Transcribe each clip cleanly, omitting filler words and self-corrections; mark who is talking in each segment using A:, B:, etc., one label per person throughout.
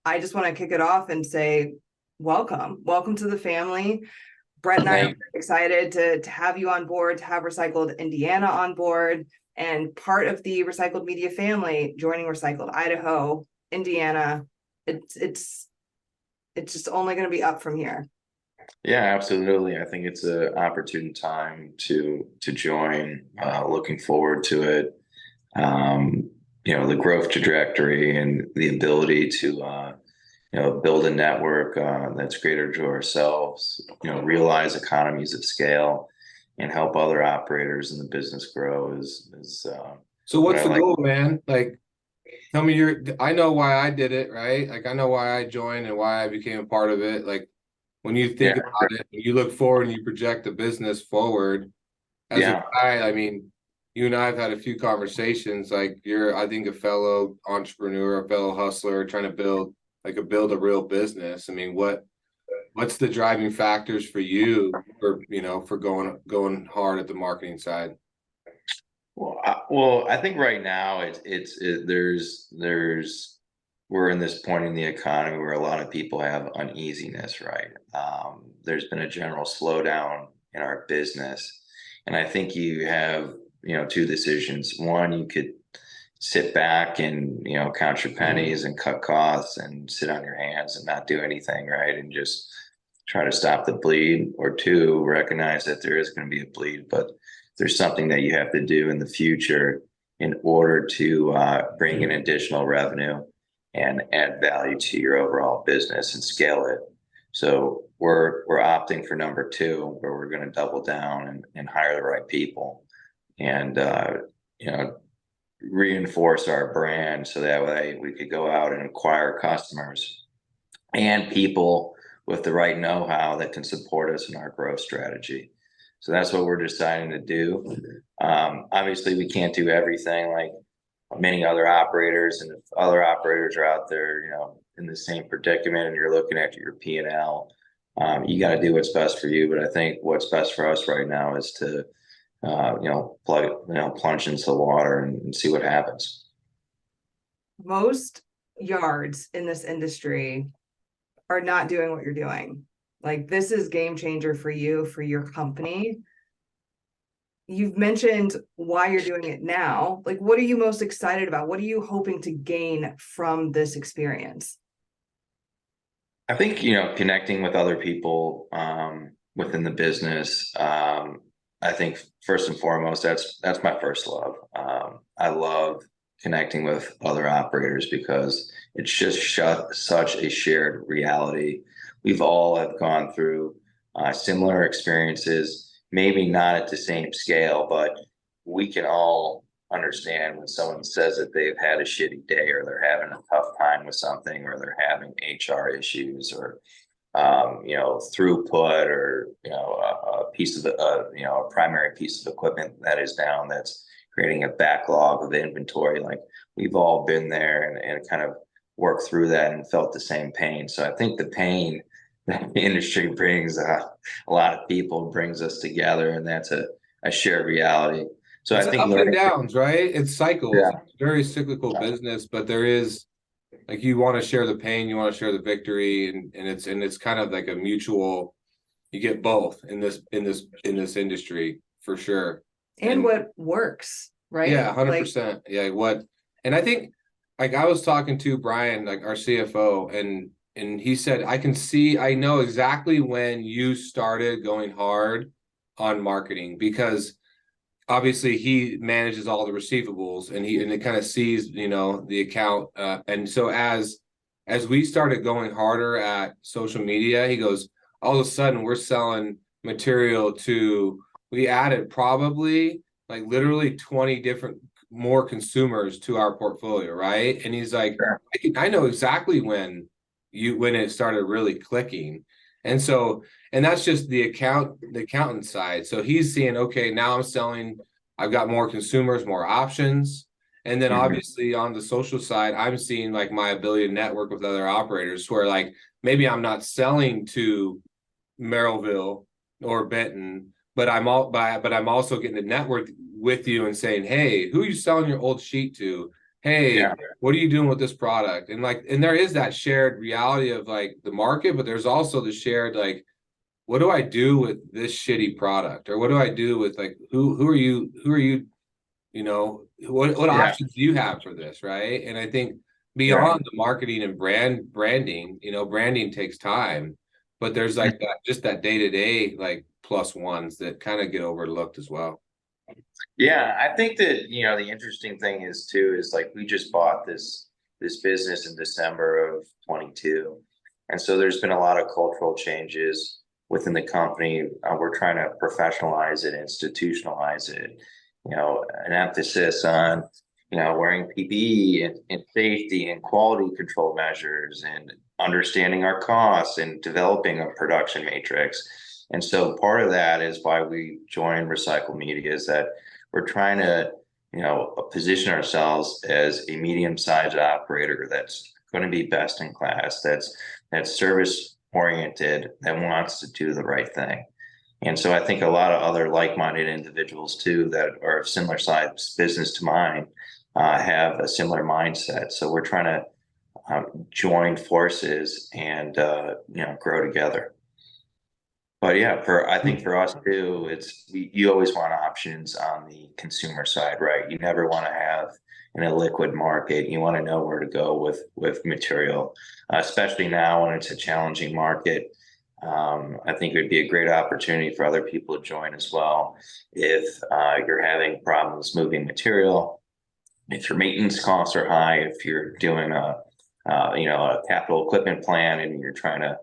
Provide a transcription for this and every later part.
A: I just want to kick it off and say, welcome to the family. Brett and I are excited to have you on board, to have Recycled Indiana on board, and part of the Recycled Media family joining Recycled Idaho, Indiana. It's just only going to be up from here.
B: Yeah, absolutely. I think it's an opportune time to join. Looking forward to it. The growth trajectory and the ability to build a network that's greater to ourselves. Realize economies of scale and help other operators in the business grow is.
C: So what's the goal, man? Like, tell me I know why I did it, right? Like, I know why I joined and why I became a part of it. Like, when you think about it, you look forward and you project the business forward. As a guy, I mean, you and I have had a few conversations. Like, you're, I think, a fellow entrepreneur, a fellow hustler, trying to build a real business. I mean, what's the driving factors for you for going hard at the marketing side?
B: Well, I think right now we're in this point in the economy where a lot of people have uneasiness, right? There's been a general slowdown in our business, and I think you have two decisions. One, you could sit back and count your pennies and cut costs and sit on your hands and not do anything, right? And just try to stop the bleed. Or two, recognize that there is going to be a bleed, but there's something that you have to do in the future in order to bring in additional revenue and add value to your overall business and scale it. So we're opting for number two, where we're going to double down and hire the right people and reinforce our brand, so that way we could go out and acquire customers and people with the right know-how that can support us in our growth strategy. So that's what we're deciding to do. Obviously, we can't do everything like many other operators, and if other operators are out there, in the same predicament, and you're looking at your P&L, you got to do what's best for you. But I think what's best for us right now is to plunge into the water and see what happens.
A: Most yards in this industry are not doing what you're doing. Like, this is game changer for you, for your company. You've mentioned why you're doing it now. Like, what are you most excited about? What are you hoping to gain from this experience?
B: I think, connecting with other people within the business. I think first and foremost, that's my first love. I love connecting with other operators because it's just such a shared reality. We've all have gone through similar experiences, maybe not at the same scale, but we can all understand when someone says that they've had a shitty day, or they're having a tough time with something, or they're having HR issues, or throughput, or a piece of a primary piece of equipment that is down, that's creating a backlog of inventory. Like, we've all been there and kind of worked through that and felt the same pain. So I think the pain that the industry brings a lot of people, brings us together, and that's a shared reality. So
C: it's
B: I think
C: ups and downs, right? It's cycles.
B: Yeah.
C: It's very cyclical business, but there is, like, you want to share the pain, you want to share the victory, and it's kind of like a mutual. You get both in this industry for sure.
A: And what works, right?
C: Yeah, 100%. Yeah, and I think, like, I was talking to Brian, like our CFO, and he said, I know exactly when you started going hard on marketing, because obviously he manages all the receivables, and it kind of sees, the account. And so as we started going harder at social media, he goes, all of a sudden we're selling material we added probably like literally 20 different more consumers to our portfolio, right? And he's like, sure. I know exactly when it started really clicking. And so, and that's just the accountant side. So he's seeing, okay, now I've got more consumers, more options. And then obviously on the social side, I'm seeing like my ability to network with other operators, where like maybe I'm not selling to Merrillville or Benton, but I'm also getting to network with you and saying, hey, who are you selling your old sheet to? hey,
B: Yeah.
C: what are you doing with this product? And like, and there is that shared reality of like the market, but there's also the shared like, what do I do with this shitty product? Or what do I do with like who are you, you know, what
B: Yeah.
C: options do you have for this, right? And I think
B: Right.
C: beyond the marketing and branding, you know, branding takes time, but there's like that just that day-to-day like plus ones that kind of get overlooked as well.
B: Yeah, I think that, the interesting thing is too, is like we just bought this business in December of 22. And so there's been a lot of cultural changes within the company. We're trying to professionalize it, institutionalize it, an emphasis on, wearing PPE and safety and quality control measures and understanding our costs and developing a production matrix. And so part of that is why we joined Recycled Media, is that we're trying to, position ourselves as a medium-sized operator that's going to be best in class, that's service oriented, that wants to do the right thing. And so I think a lot of other like-minded individuals too that are of similar size business to mine have a similar mindset. So we're trying to join forces and grow together. But yeah, I think for us too, you always want options on the consumer side, right? You never want to have in a liquid market. You want to know where to go with material, especially now when it's a challenging market. I think it would be a great opportunity for other people to join as well. If you're having problems moving material, if your maintenance costs are high, if you're doing a capital equipment plan and you're trying to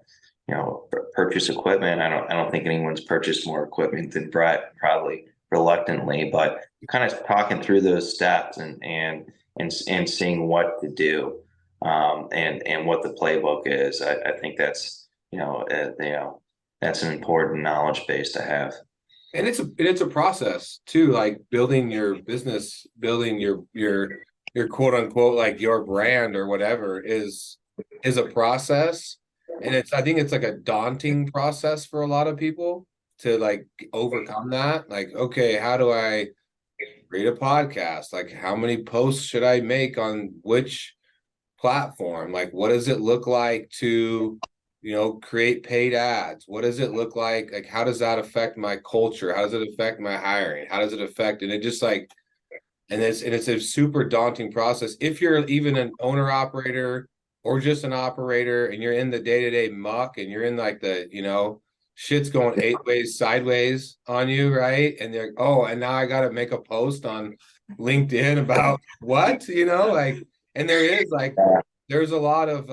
B: purchase equipment. I don't think anyone's purchased more equipment than Brett, probably reluctantly, but kind of talking through those steps and seeing what to do, and what the playbook is. I think that's that's an important knowledge base to have.
C: And it's a process too, like building your business, building your quote unquote like your brand or whatever is a process. And I think it's like a daunting process for a lot of people to like overcome that. Like, okay, how do I create a podcast? Like, how many posts should I make on which platform? Like, what does it look like to, create paid ads? What does it look like? Like, how does that affect my culture? How does it affect my hiring? How does it affect? And it just like, and it's a super daunting process. If you're even an owner operator or just an operator and you're in the day-to-day muck and you're in like the, shit's going 8 ways sideways on you, right? And they're, oh, and now I got to make a post on LinkedIn about what, like, and there is like, there's a lot of,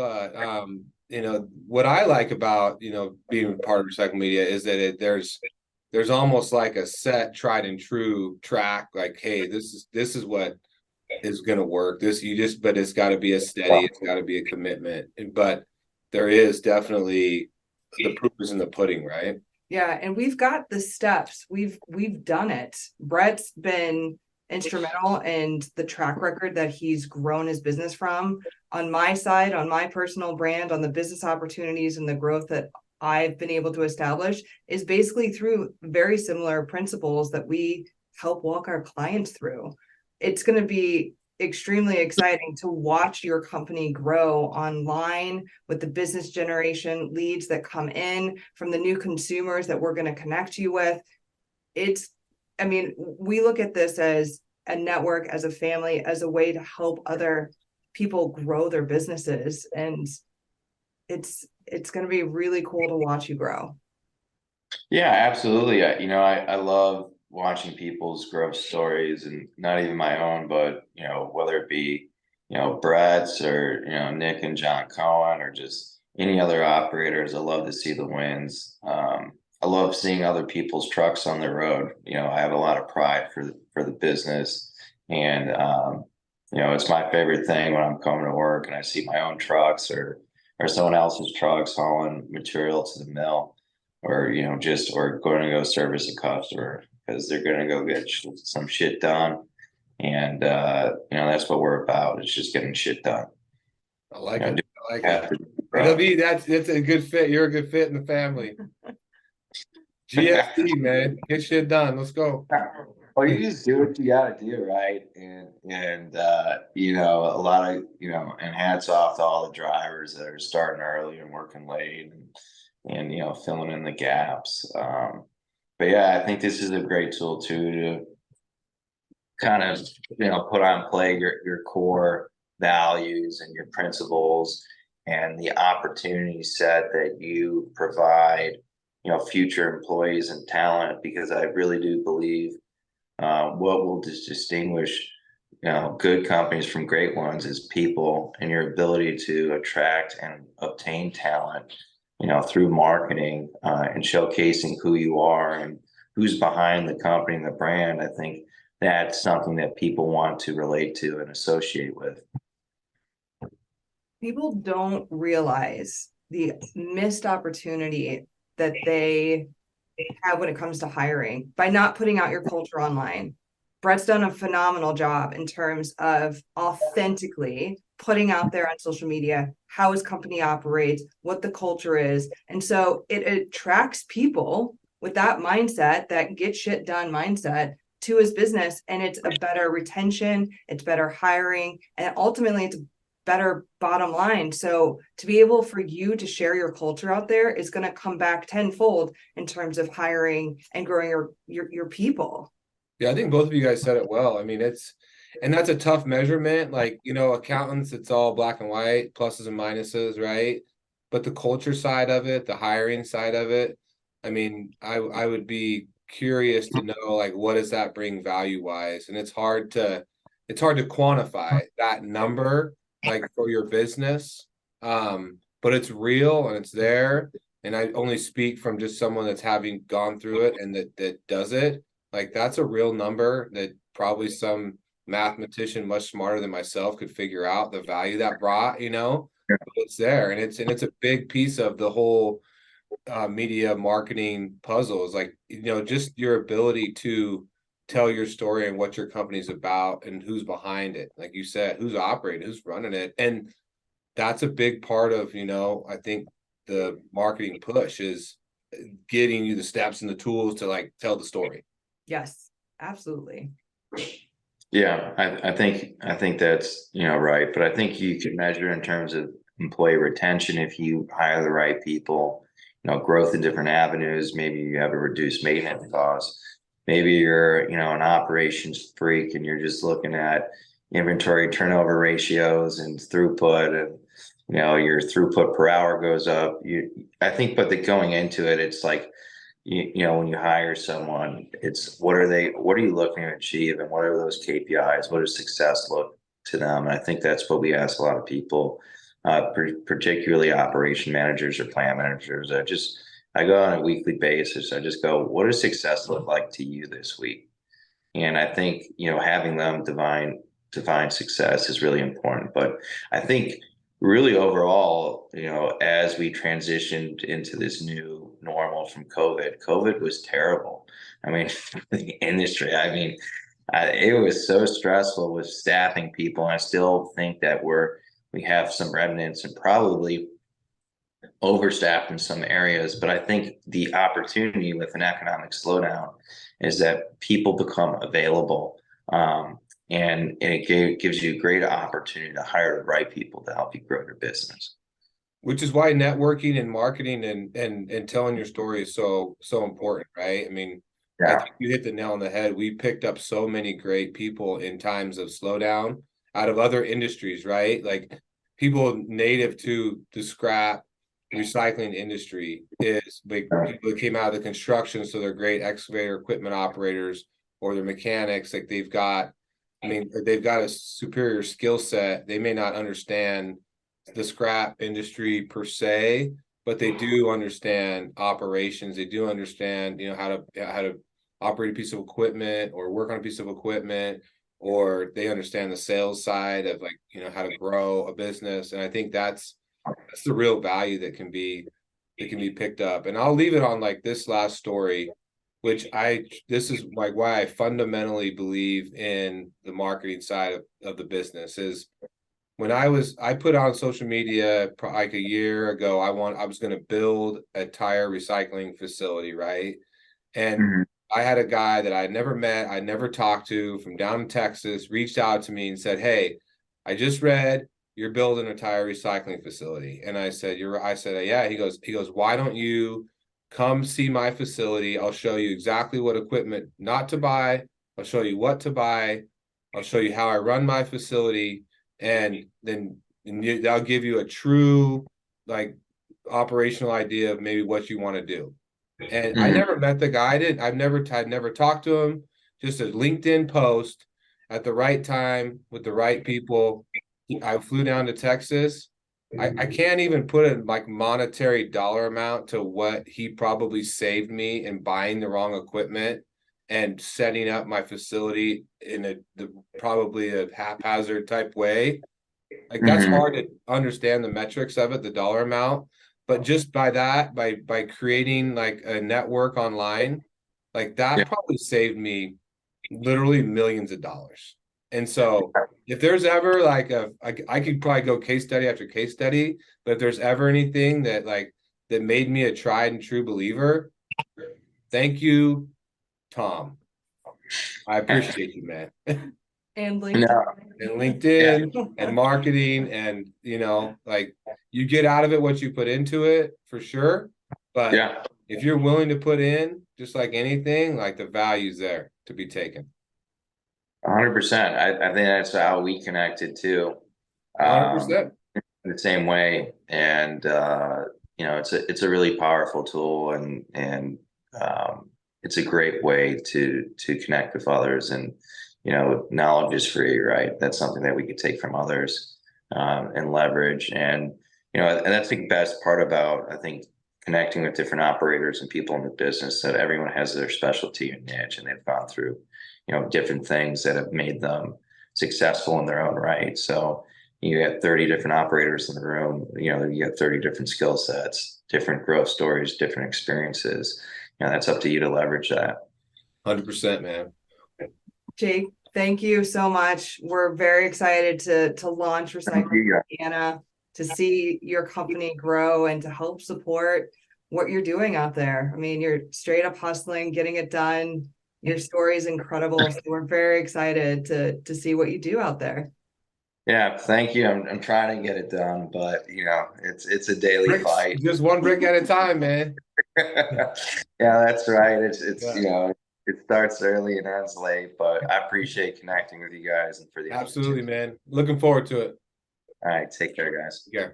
C: what I like about, being part of Recycle Media is that there's almost like a set tried and true track. Like, hey, this is what is going to work. But it's got to be a steady, it's got to be a commitment. But there is definitely the proof is in the pudding, right?
A: Yeah, and we've got the steps. We've done it. Brett's been instrumental in the track record that he's grown his business from. On my side, on my personal brand, on the business opportunities and the growth that I've been able to establish is basically through very similar principles that we help walk our clients through. It's going to be extremely exciting to watch your company grow online with the business generation leads that come in from the new consumers that we're going to connect you with. We look at this as a network, as a family, as a way to help other people grow their businesses. And it's going to be really cool to watch you grow.
B: Yeah, absolutely. I love watching people's growth stories, and not even my own, but whether it be Brett's or Nick and John Cohen or just any other operators. I love to see the wins. I love seeing other people's trucks on the road. I have a lot of pride for the business, and it's my favorite thing when I'm coming to work and I see my own trucks or someone else's trucks hauling material to the mill, or or going to go service a customer because they're going to go get some shit done. And that's what we're about. It's just getting shit done.
C: I like it. I like it. That's a good fit. You're a good fit in the family. GSD, man, get shit done. Let's go.
B: Well, you just do what you gotta do, right? And you know, a lot of, you know, and hats off to all the drivers that are starting early and working late and you know, filling in the gaps. But yeah, I think this is a great tool too to kind of, you know, put on play your core values and your principles and the opportunity set that you provide, you know, future employees and talent, because I really do believe what will distinguish, you know, good companies from great ones is people and your ability to attract and obtain talent, you know, through marketing and showcasing who you are and who's behind the company and the brand. I think that's something that people want to relate to and associate with.
A: People don't realize the missed opportunity that they have when it comes to hiring by not putting out your culture online. Brett's done a phenomenal job in terms of authentically putting out there on social media how his company operates, what the culture is. And so it attracts people with that mindset, that get shit done mindset, to his business. And it's a better retention, it's better hiring, and ultimately it's a better bottom line. So to be able for you to share your culture out there is going to come back tenfold in terms of hiring and growing your people.
C: Yeah, I think both of you guys said it well. I mean, and that's a tough measurement. Like, you know, accountants, it's all black and white, pluses and minuses, right? But the culture side of it, the hiring side of it, I mean, I would be curious to know, like, what does that bring value wise? And it's hard to quantify that number, like, for your business. But it's real and it's there. And I only speak from just someone that's having gone through it and that does it. Like, that's a real number that probably some mathematician much smarter than myself could figure out the value that brought, you know. But it's there, and it's a big piece of the whole media marketing puzzle. Is like, you know, just your ability to tell your story and what your company's about and who's behind it. Like you said, who's operating, who's running it. And that's a big part of, you know, I think the marketing push is getting you the steps and the tools to, like, tell the story.
A: Yes, absolutely.
B: Yeah, I think that's, you know, right. But I think you can measure in terms of employee retention if you hire the right people, you know, growth in different avenues. Maybe you have a reduced maintenance cost. Maybe you're, you know, an operations freak and you're just looking at inventory turnover ratios and throughput, and you know, your throughput per hour goes up. I think, but going into it, it's like, you know, when you hire someone, it's what are you looking to achieve, and what are those KPIs? What does success look to them? And I think that's what we ask a lot of people, particularly operation managers or plant managers. I go on a weekly basis. I just go, what does success look like to you this week? And I think, you know, having them define success is really important. But I think really overall, you know, as we transitioned into this new normal from COVID was terrible. I mean, the industry, I mean, it was so stressful with staffing people. And I still think that we have some remnants and probably overstaffed in some areas. But I think the opportunity with an economic slowdown is that people become available. And it gives you a great opportunity to hire the right people to help you grow your business.
C: Which is why networking and marketing and telling your story is so important, right? I mean, I think you hit the nail on the head. We picked up so many great people in times of slowdown out of other industries, right? Like, people native to the scrap recycling industry is big. People that came out of the construction, so they're great excavator equipment operators, or they're mechanics. Like, they've got a superior skill set. They may not understand the scrap industry per se, but they do understand operations. They do understand, you know, how to operate a piece of equipment or work on a piece of equipment, or they understand the sales side of, like, you know, how to grow a business. And I think that's the real value that can be picked up. And I'll leave it on, like, this last story, which this is like why I fundamentally believe in the marketing side of the business. Is when I put on social media like a year ago, I was going to build a tire recycling facility, right? And I had a guy that I'd never met, I'd never talked to from down in Texas, reached out to me and said, "Hey, I just read you're building a tire recycling facility." And I said, I said, "Yeah." He goes, "Why don't you come see my facility? I'll show you exactly what equipment not to buy. I'll show you what to buy. I'll show you how I run my facility. And then that'll give you a true like operational idea of maybe what you want to do." And I never met the guy. I'd never talked to him. Just a LinkedIn post at the right time with the right people. I flew down to Texas. I can't even put a like monetary dollar amount to what he probably saved me in buying the wrong equipment and setting up my facility in probably a haphazard type way. Like that's hard to understand the metrics of it, the dollar amount. But just by that, by creating like a network online, like that probably saved me literally millions of dollars. And so if there's ever like I could probably go case study after case study, but if there's ever anything that like that made me a tried and true believer, thank you, Tom. I appreciate you, man.
A: And LinkedIn.
C: And LinkedIn and marketing, and you know, like you get out of it what you put into it for sure. But if you're willing to put in, just like anything, like the value's there to be taken.
B: 100%. I think that's how we connected too.
C: 100%.
B: The same way. And you know, it's a really powerful tool, and it's a great way to connect with others. And you know, knowledge is free, right? That's something that we could take from others and leverage. And you know, and that's the best part about, I think, connecting with different operators and people in the business, that everyone has their specialty and niche, and they've gone through, you know, different things that have made them successful in their own right. So you got 30 different operators in the room, you know, you got 30 different skill sets, different growth stories, different experiences. You know, that's up to you to leverage that.
C: 100%, man.
A: Jake, thank you so much. We're very excited to launch Recycled Indiana, to see your company grow and to help support what you're doing out there. I mean, you're straight up hustling, getting it done. Your story is incredible. So we're very excited to see what you do out there.
B: Yeah, thank you. I'm trying to get it done, but you know, it's a daily fight.
C: Just one brick at a time, man.
B: Yeah, that's right. It's you know, it starts early and ends late, but I appreciate connecting with you guys and for the
C: Absolutely, man. Looking forward to it.
B: All right, take care, guys.
C: Yeah.